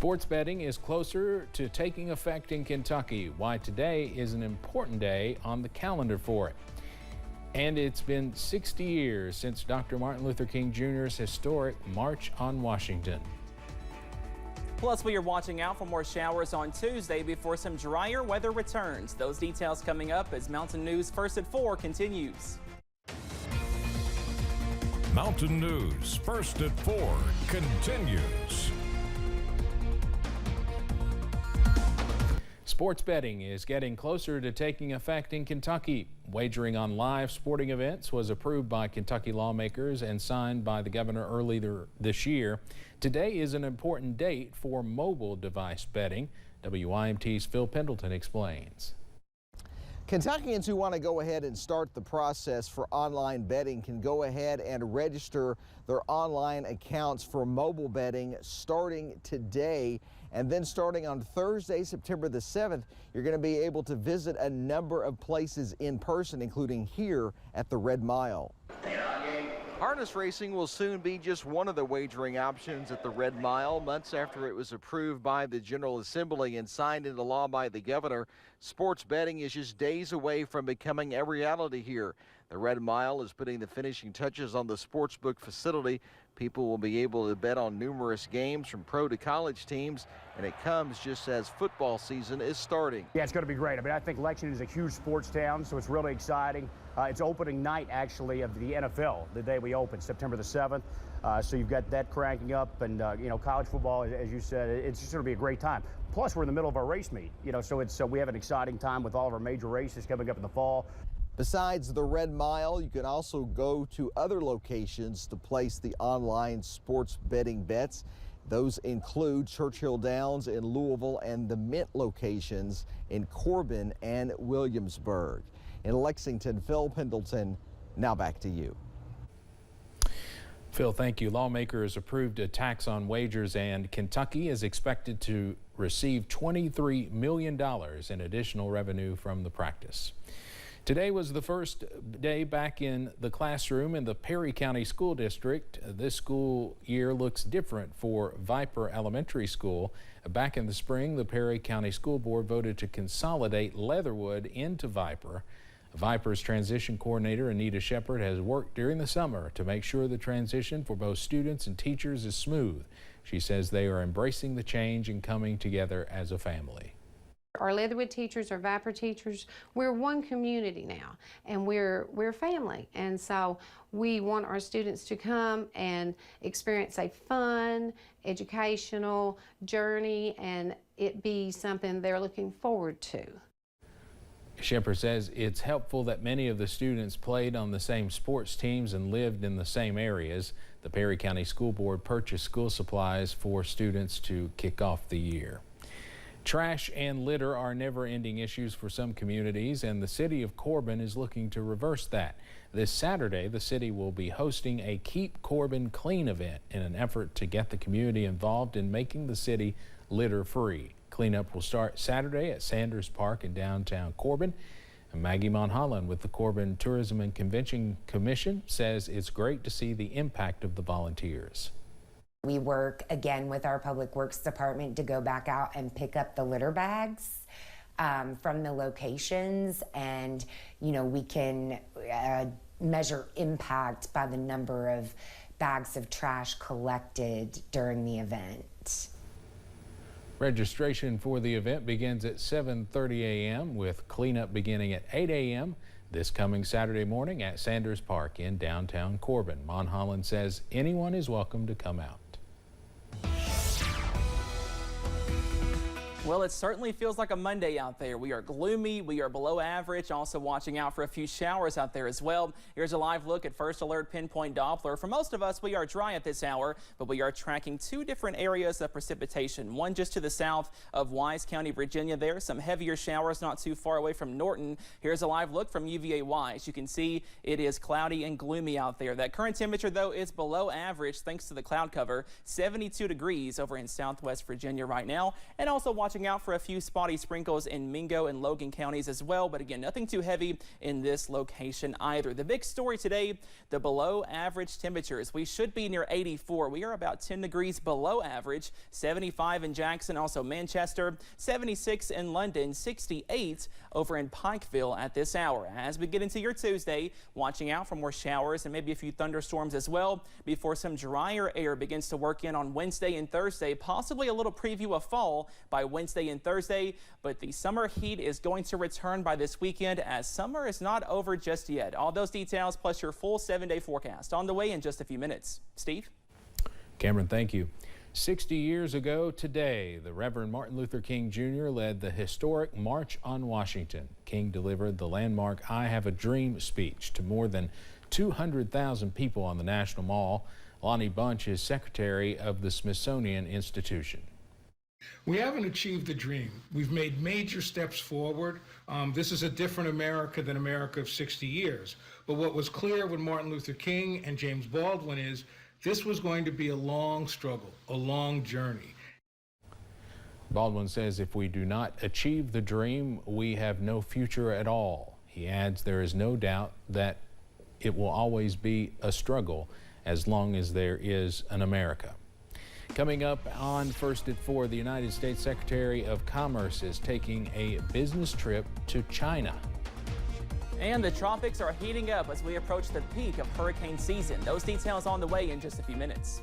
Sports betting is closer to taking effect in Kentucky. Why today is an important day on the calendar for it. And it's been 60 years since Dr. Martin Luther King Jr.'s historic March on Washington. Plus, we are watching out for more showers on Tuesday before some drier weather returns. Those details coming up as Mountain News First at 4 continues. Mountain News First at 4 continues. Sports betting is getting closer to taking effect in Kentucky. Wagering on live sporting events was approved by Kentucky lawmakers and signed by the governor earlier this year. Today is an important date for mobile device betting. WYMT's Phil Pendleton explains. Kentuckians who want to go ahead and start the process for online betting can go ahead and register their online accounts for mobile betting starting today. And then starting on Thursday, September the 7th, you're going to be able to visit a number of places in person, including here at the Red Mile. Harness racing will soon be just one of the wagering options at the Red Mile. Months after it was approved by the General Assembly and signed into law by the governor, sports betting is just days away from becoming a reality here. The Red Mile is putting the finishing touches on the sportsbook facility. People will be able to bet on numerous games from pro to college teams, and it comes just as football season is starting. Yeah, it's going to be great. I mean, I think Lexington is a huge sports town, so it's really exciting. It's opening night, actually, of the NFL, the day we open, September the 7th. So you've got that cranking up, and, you know, college football, as you said, it's just going to be a great time. Plus, we're in the middle of our race meet, you know, so we have an exciting time with all of our major races coming up in the fall. Besides the Red Mile, you can also go to other locations to place the online sports betting bets. Those include Churchill Downs in Louisville and the Mint locations in Corbin and Williamsburg. In Lexington, Phil Pendleton, now back to you. Phil, thank you. Lawmakers approved a tax on wagers, and Kentucky is expected to receive $23 million in additional revenue from the practice. Today was the first day back in the classroom in the Perry County School District. This school year looks different for Viper Elementary School. Back in the spring, the Perry County School Board voted to consolidate Leatherwood into Viper. Viper's transition coordinator, Anita Shepard, has worked during the summer to make sure the transition for both students and teachers is smooth. She says they are embracing the change and coming together as a family. Our Leatherwood teachers, our Viper teachers, we're one community now, and we're family. And so we want our students to come and experience a fun, educational journey, and it be something they're looking forward to. Shepard says it's helpful that many of the students played on the same sports teams and lived in the same areas. The Perry County School Board purchased school supplies for students to kick off the year. Trash and litter are never-ending issues for some communities, and the city of Corbin is looking to reverse that. This Saturday, the city will be hosting a Keep Corbin Clean event in an effort to get the community involved in making the city litter-free. Cleanup will start Saturday at Sanders Park in downtown Corbin. And Maggie Monholland with the Corbin Tourism and Convention Commission says it's great to see the impact of the volunteers. We work again with our Public Works Department to go back out and pick up the litter bags from the locations, and you know, we can measure impact by the number of bags of trash collected during the event. Registration for the event begins at 7:30 a.m. with cleanup beginning at 8 a.m. this coming Saturday morning at Sanders Park in downtown Corbin. Monholland says anyone is welcome to come out. Well, it certainly feels like a Monday out there. We are gloomy, we are below average, also watching out for a few showers out there as well. Here's a live look at First Alert Pinpoint Doppler. For most of us, we are dry at this hour, but we are tracking two different areas of precipitation. One just to the south of Wise County, Virginia. There, some heavier showers not too far away from Norton. Here's a live look from UVA Wise. You can see it is cloudy and gloomy out there. That current temperature, though, is below average thanks to the cloud cover. 72 degrees over in southwest Virginia right now. And also watch watching out for a few spotty sprinkles in Mingo and Logan counties as well, but again, nothing too heavy in this location either. The big story today, the below average temperatures. We should be near 84. We are about 10 degrees below average. 75 in Jackson, also Manchester, 76 in London, 68 over in Pikeville at this hour. As we get into your Tuesday, watching out for more showers and maybe a few thunderstorms as well before some drier air begins to work in on Wednesday and Thursday, possibly a little preview of fall by Wednesday and Thursday, but the summer heat is going to return by this weekend as summer is not over just yet. All those details plus your full 7-day forecast on the way in just a few minutes. Steve? Cameron, thank you. 60 years ago today, the Reverend Martin Luther King Jr. led the historic March on Washington. King delivered the landmark I Have a Dream speech to more than 200,000 people on the National Mall. Lonnie Bunch is secretary of the Smithsonian Institution. We haven't achieved the dream. We've made major steps forward. This is a different America than America of 60 years. But what was clear with Martin Luther King and James Baldwin is this was going to be a long struggle, a long journey. Baldwin says if we do not achieve the dream, we have no future at all. He adds there is no doubt that it will always be a struggle as long as there is an America. Coming up on First at 4, the United States Secretary of Commerce is taking a business trip to China. And the tropics are heating up as we approach the peak of hurricane season. Those details on the way in just a few minutes.